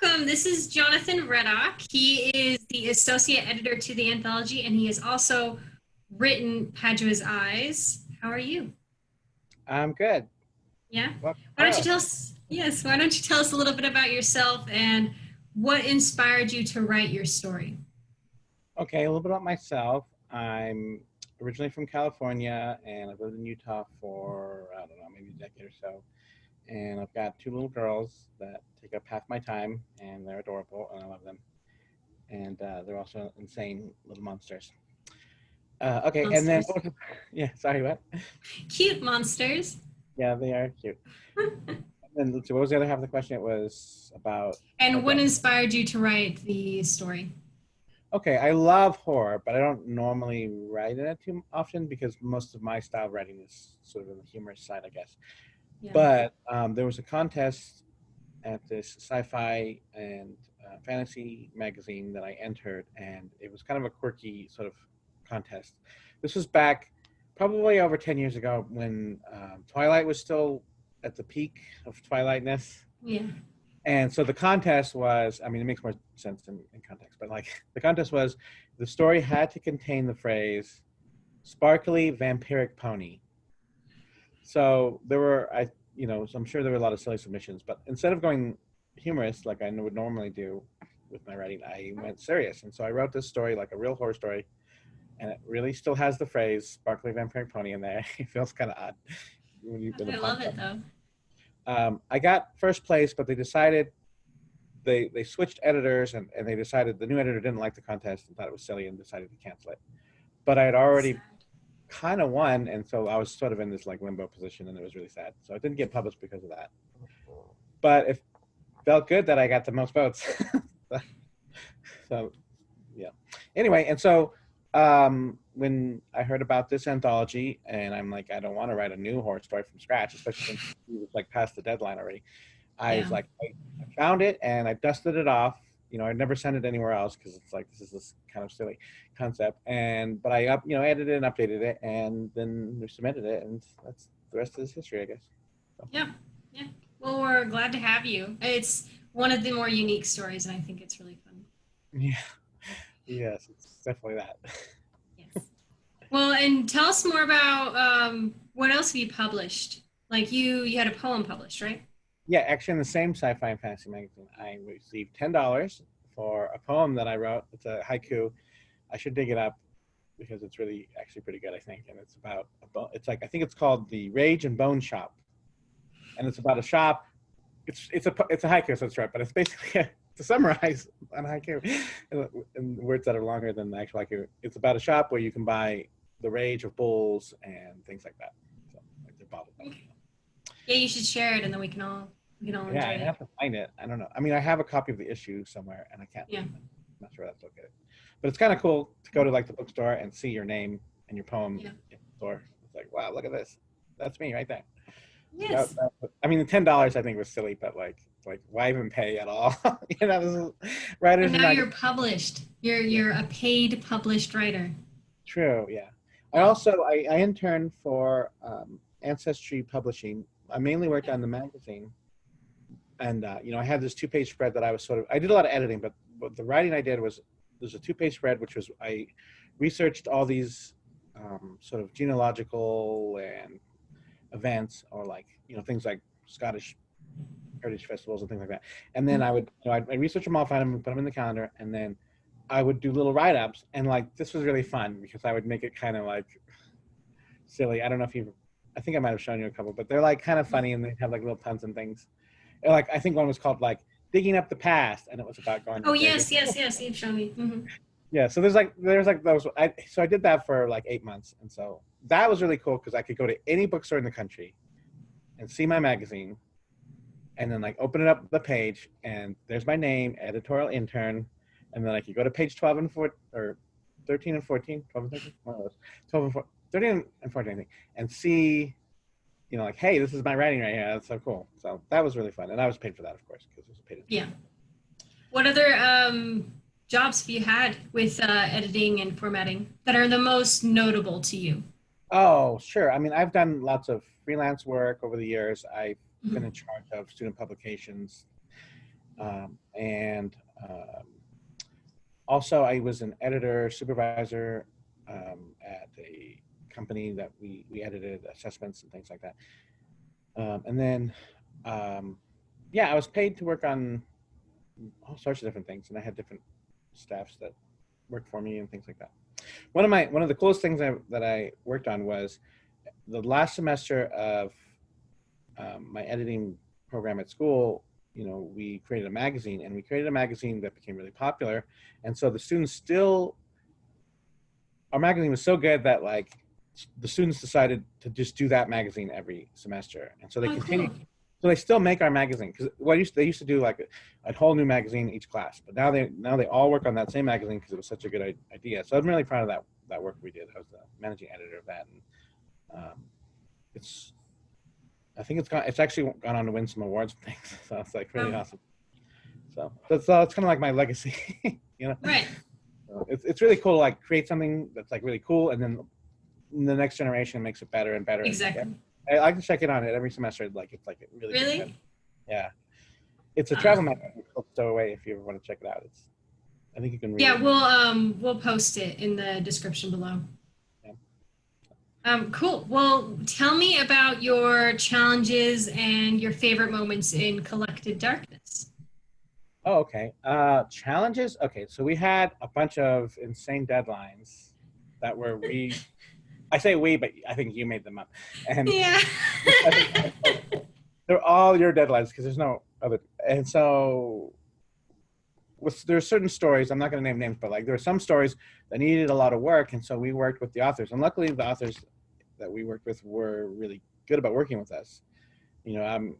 Welcome. This is Jonathan Reddoch. He is the associate editor to the Anthology, and he has also written Padua's Eyes. How are you? I'm good. Yeah. Well, Why don't you tell us? Yes. Why don't you tell us a little bit about yourself and what inspired you to write your story? okay, a little bit about myself. I'm originally from California and I've lived in Utah for, I don't know, maybe a decade or so. And I've got two little girls that take up half my time and they're adorable and I love them. And they're also insane little monsters. Okay, and then, Monsters. yeah, sorry, what? Cute monsters. Yeah, they are cute. And then, so what was the other half of the question? It was about, And what okay. inspired you to write the story? Okay, I love horror, but I don't normally write in it too often because most of my style of writing is sort of on the humorous side, I guess. Yeah. But there was a contest at this sci-fi and fantasy magazine that I entered, and it was kind of a quirky sort of contest. This was back probably over 10 years ago when Twilight was still at the peak of Twilightness. Yeah. And so the contest was, I mean, it makes more sense in context, but like the contest was the story had to contain the phrase sparkly vampiric pony. So there were, so I'm sure there were a lot of silly submissions, but instead of going humorous like I would normally do with my writing, I went serious. And so I wrote this story like a real horror story, and it really still has the phrase sparkly vampiric pony in there. It feels kind of odd when I it love pops it up. though. I got first place, but they decided they switched editors and they decided the new editor didn't like the contest and thought it was silly and decided to cancel it. But I had already Sad. kind of won, and so I was sort of in this like limbo position, and it was really sad. So it didn't get published because of that. But it felt good that I got the most votes. So yeah. Anyway, and so when I heard about this anthology, and I'm like, I don't want to write a new horror story from scratch, especially since it was like past the deadline already. I was Yeah. like, I found it and I dusted it off. I'd never send it anywhere else because it's like this is this kind of silly concept. But I edited and updated it, and then we submitted it, and that's the rest is history, I guess. So, Yeah. Yeah. Well, we're glad to have you. It's one of the more unique stories, and I think it's really fun. yeah, yes, it's definitely that. Yes. Well, and tell us more about what else have you published? Like you had a poem published, right? Yeah, actually, in the same sci-fi and fantasy magazine, I received $10 for a poem that I wrote. It's a haiku. I should dig it up because it's really actually pretty good, I think. And it's about it's like I think it's called the Rage and Bone Shop, and it's about a shop. It's a haiku, so it's right, but it's basically to summarize on haiku in words that are longer than the actual haiku. It's about a shop where you can buy the rage of bulls and things like that. So like they're bottled up. Okay. Yeah, you should share it, and then we can all Yeah, enjoy I it. have to find it. I don't know. I mean, I have a copy of the issue somewhere, and I can't. Yeah. I'm not sure that's located. But it's kind of cool to go to like the bookstore and see your name and your poem Yeah. in the store. It's like, wow, look at this. That's me right there. So Yes. I mean, the $10 I think was silly, but like why even pay at all? This is, And writers are now not you're published. You're a paid published writer. true. Yeah. Yeah. I interned for Ancestry Publishing. I mainly worked Yeah. on the magazine, and I had this two-page spread that I did a lot of editing, but the writing I did was there's a two-page spread which was I researched all these sort of genealogical and events or like things like Scottish heritage festivals and things like that, and then Mhm. I'd research them all, find them, put them in the calendar, and then I would do little write-ups, and like this was really fun because I would make it kind of like silly. I don't know if you've I think I might have shown you a couple, but they're like kind of funny and they have like little puns and things. Like I think one was called like digging up the past, and it was about going to Oh the graveyard. yes, yes, yes. You've shown me. Yeah, so there's like those. So I did that for like 8 months, and so that was really cool because I could go to any bookstore in the country and see my magazine, and then like open it up the page, and there's my name, editorial intern, and then I could go to page 12 and 4 or 13 and 14, 12 and 13, one of those, 12 and 4, 13 and 14, I think, and see like, hey, this is my writing right here. That's so cool. So that was really fun. And I was paid for that, of course, because it was a paid Yeah. internship. What other jobs have you had with editing and formatting that are the most notable to you? Oh, sure. I mean, I've done lots of freelance work over the years. I've been Mhm. in charge of student publications. and also I was an editor supervisor at a company that we edited assessments and things like that. And then, yeah, I was paid to work on all sorts of different things, and I had different staffs that worked for me and things like that. One of the coolest things that I worked on was the last semester of my editing program at school. You know, we created a magazine, and we created a magazine that became really popular, and so the students still. Our magazine was so good that like the students decided to just do that magazine every semester, and so they Oh, continue. cool. So they still make our magazine because they used to do like a whole new magazine each class, but now they all work on that same magazine because it was such a good idea. So I'm really proud of that work we did. I was the managing editor of that, and it's I think it's actually gone on to win some awards and things. So it's like really Oh, awesome. So that's it's kind of like my legacy, you know. right. So it's really cool to like create something that's like really cool, and then the next generation makes it better and better. And like, Exactly. I like to check in on it every semester. Like it's like a really good Really? time. Yeah, it's a Uh, travel magazine. It's stowaway if you ever want to check it out. I think you can read yeah, it. we'll post it in the description below. Yeah. Cool. Well, tell me about your challenges and your favorite moments in Collected Darkness. Oh, okay. Challenges. Okay, so we had a bunch of insane deadlines that were I say we, but I think you made them up, and Yeah. I think they're all your deadlines because there's no other. And so there are certain stories. I'm not going to name names, but like there are some stories that needed a lot of work, and so we worked with the authors. And luckily, the authors that we worked with were really good about working with us. You know,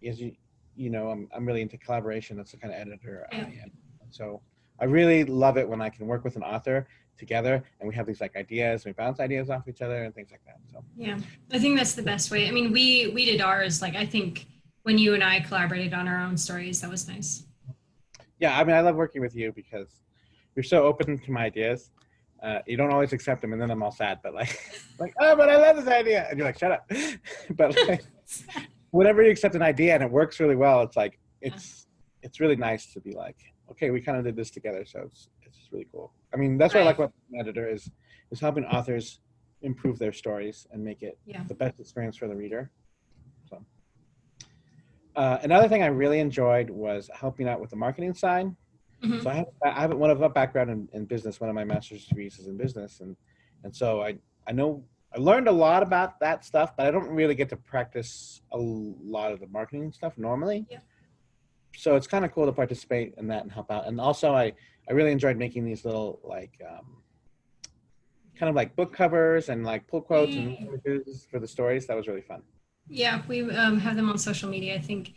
as you know, I'm really into collaboration. That's the kind of editor I Yeah. am. And so I really love it when I can work with an author together and we have these like ideas, we bounce ideas off each other and things like that. So Yeah. I think that's the best way. I mean, we did ours, like I think when you and I collaborated on our own stories, that was nice. yeah, I mean, I love working with you because you're so open to my ideas. You don't always accept them, and then I'm all sad. But like, like, oh, but I love this idea, and you're like, shut up. But like, whenever you accept an idea and it works really well, it's like Yeah. it's really nice to be like, okay, we kind of did this together, so it's just really cool. I mean, that's what I like Right. about an editor is helping authors improve their stories and make it Yeah. the best experience for the reader. So another thing I really enjoyed was helping out with the marketing side. So Hmm. I have one of a background in business. One of my master's degrees is in business, and so I know I learned a lot about that stuff, but I don't really get to practice a lot of the marketing stuff normally. Yeah. So it's kind of cool to participate in that and help out. And also I really enjoyed making these little like kind of like book covers and like pull quotes and Yeah. images for the stories. That was really fun. Yeah, we have them on social media. I think,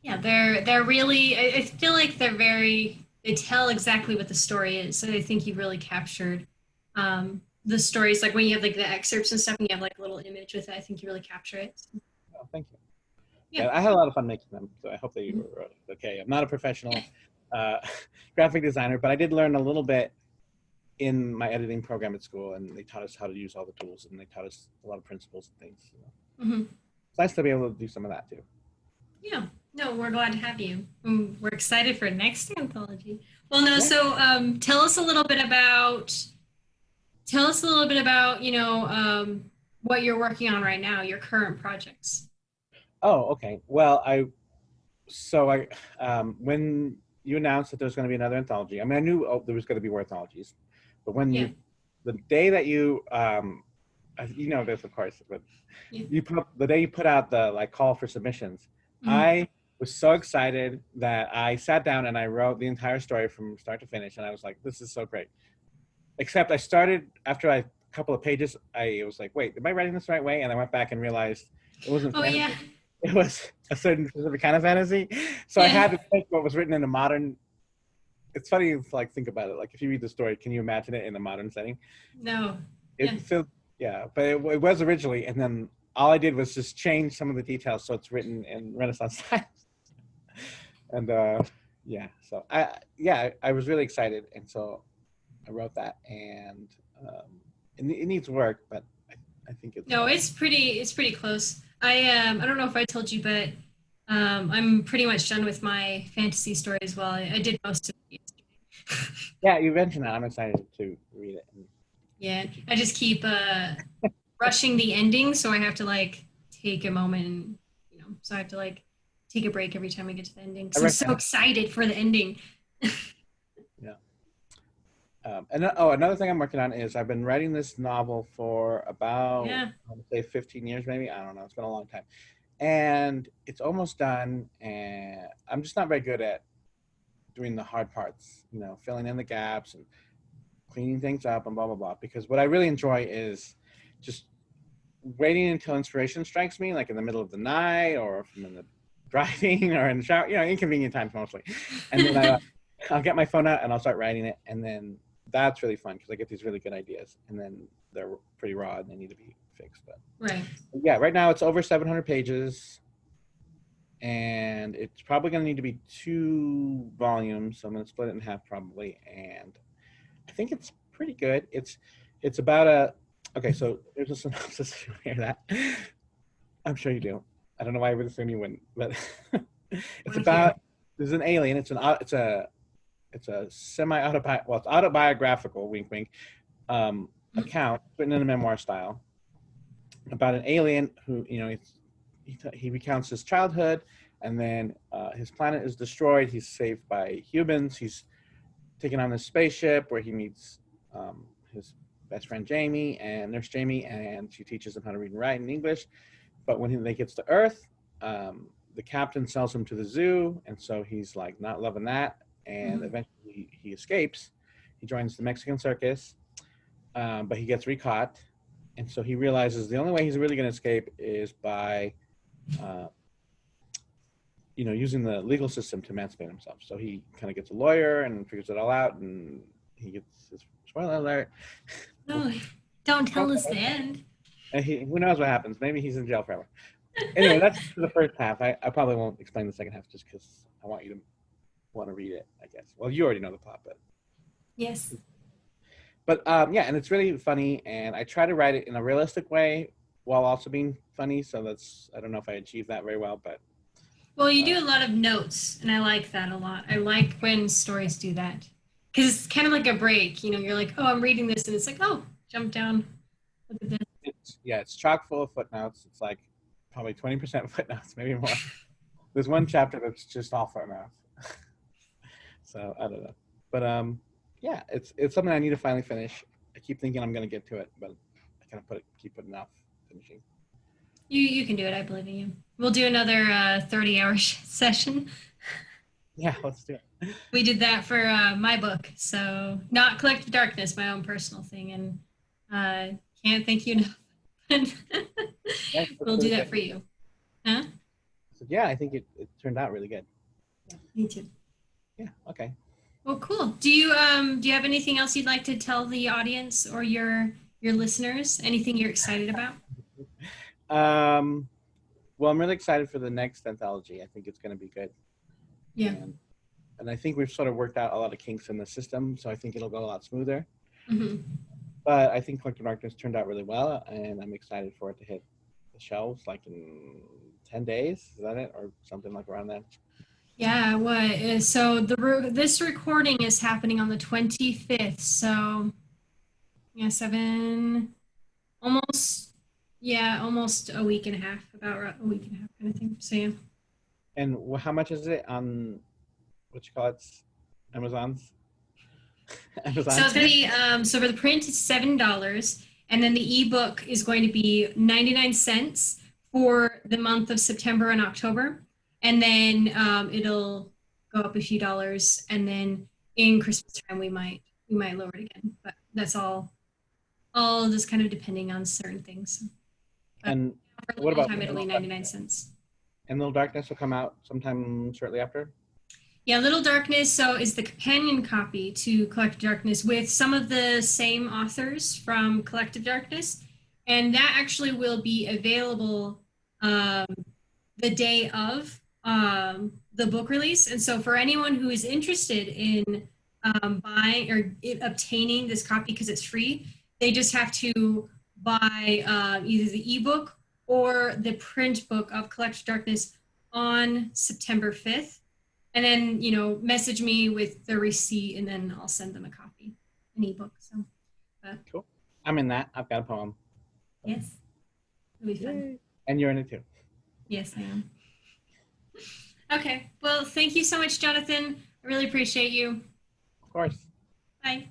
yeah, they're really. I feel like they're very. They tell exactly what the story is. So I think you've really captured the stories. Like when you have like the excerpts and stuff, and you have like a little image with it. I think you really capture it. So, Oh, thank you. yeah. Yeah, I had a lot of fun making them, so I hope that you Mhm. were okay. I'm not a Yeah. professional uh, graphic designer, but I did learn a little bit in my editing program at school, and they taught us how to use all the tools, and they taught us a lot of principles and things. You know. Hmm. It's nice to be able to do some of that too. Yeah. No, we're glad to have you. We're excited for next anthology. Well, no. Yeah. So tell us a little bit about what you're working on right now, your current projects. Oh, okay. Well, I when you announced that there's going to be another anthology, I mean, I knew there was going to be more anthologies, but Yeah. the day that you, you know this of course, but Yeah. the day you put out the like call for submissions, Mhm. I was so excited that I sat down and I wrote the entire story from start to finish, and I was like, this is so great. Except I started after a couple of pages, I was like, wait, am I writing this the right way? And I went back and realized it wasn't Oh yeah. fantasy. It was a certain specific kind of fantasy. So I Yeah. had to take what was written in a modern. It's funny to like think about it. Like if you read the story, can you imagine it in a modern setting? No. Yeah. It feels yeah, but it was originally, and then all I did was just change some of the details so it's written in Renaissance style. And yeah, so I was really excited, and so I wrote that, and it needs work, but I think it's No, it's pretty close. I don't know if I told you, but I'm pretty much done with my fantasy story as well. I did most of it yesterday. Yeah, you mentioned that. I'm excited to read it. Yeah, I just keep rushing the ending, so I have to like take a moment, and, so I have to like take a break every time I get to the ending. I So I'm read so that. excited for the ending. Yeah. Another thing I'm working on is I've been writing this novel for about, Yeah. I would say 15 years, maybe. I don't know. It's been a long time. And it's almost done. And I'm just not very good at doing the hard parts, filling in the gaps and cleaning things up and blah, blah, blah. Because what I really enjoy is just waiting until inspiration strikes me, like in the middle of the night or if I'm in the driving or in the shower, inconvenient times mostly. And then I'll get my phone out and I'll start writing it. And then that's really fun because I get these really good ideas. And then they're pretty raw and they need to be fixed. But Right. yeah, right now it's over 700 pages and it's probably going to need to be 2 volumes. So I'm going to split it in half probably. And I think it's pretty good. It's about a okay. So there's a synopsis. If you hear that, I'm sure you do. I don't know why I would assume you wouldn't, but it's Want to hear about it? there's an alien. It's a semi autobi well, it's autobiographical. Wink, wink. Account written in a memoir style about an alien who he recounts his childhood, and then his planet is destroyed. He's saved by humans. He's taken on this spaceship where he meets his best friend Jamie and Nurse Jamie, and she teaches him how to read and write in English. But when he gets to Earth, the captain sells him to the zoo, and so he's like not loving that. And Mhm. eventually he escapes. He joins the Mexican circus, but he gets recaught, and so he realizes the only way he's really going to escape is by uh, using the legal system to emancipate himself. So he kind of gets a lawyer and figures it all out, and he gets his spoiler alert. No, don't tell us the end. And who knows what happens? Maybe he's in jail forever. Anyway, that's the first half. I probably won't explain the second half just because I want you to want to read it. I guess. Well, you already know the plot, Yes. yeah, and it's really funny, and I try to write it in a realistic way while also being funny. So I don't know if I achieve that very well, but Well, you uh, do a lot of notes, and I like that a lot. I like when stories do that because it's kind of like a break. You're like, oh, I'm reading this, and it's like, oh, jump down, look at this. it's chock full of footnotes. It's like probably 20% footnotes, maybe more. There's one chapter that's just all footnotes. So I don't know, but yeah, it's something I need to finally finish. I keep thinking I'm gonna get to it, but I kind of keep putting off finishing. You can do it. I believe in you. We'll do another 30-hour session. Yeah, let's do it. We did that for my book, so not Collective Darkness, my own personal thing, and can't thank you enough. Yeah, We'll that's do really that good. for you. Huh? So yeah, I think it turned out really good. Yeah, me too. Yeah. Okay. Well, cool. Do you have anything else you'd like to tell the audience or your listeners? Anything you're excited about? Um, well, I'm really excited for the next anthology. I think it's going to be good, Yeah. and I think we've sort of worked out a lot of kinks in the system, so I think it'll go a lot smoother. Hmm. But I think Collective Darkness turned out really well, and I'm excited for it to hit the shelves like in 10 days. Is that it, or something like around that? Yeah. What is so this recording is happening on the 25th. So yeah, almost almost a week and a half, about a week and a half kind of thing. So yeah. And how much is it on what you call it? Amazon's So Amazon. it's gonna be so for the print it's $7, and then the ebook is going to be 99 cents for the month of September and October, and then it'll go up a few dollars, and then in Christmas time we might lower it again, but that's all just kind of depending on certain things. But And for a what long about time it'll be 99 cents. And Little Darkness will come out sometime shortly after? Yeah, Little Darkness so is the companion copy to Collective Darkness with some of the same authors from Collective Darkness, and that actually will be available um, the day of the book release. And so, for anyone who is interested in buying or obtaining this copy because it's free, they just have to buy either the ebook or the print book of Collective Darkness on September 5th. And then, message me with the receipt and then I'll send them a copy, an ebook. So, but Cool. I'm in that. I've got a poem. So, yes, it'll be fun. yay. And you're in it too. Yes, I am. Okay. Well, thank you so much, Jonathan. I really appreciate you. Of course. Bye.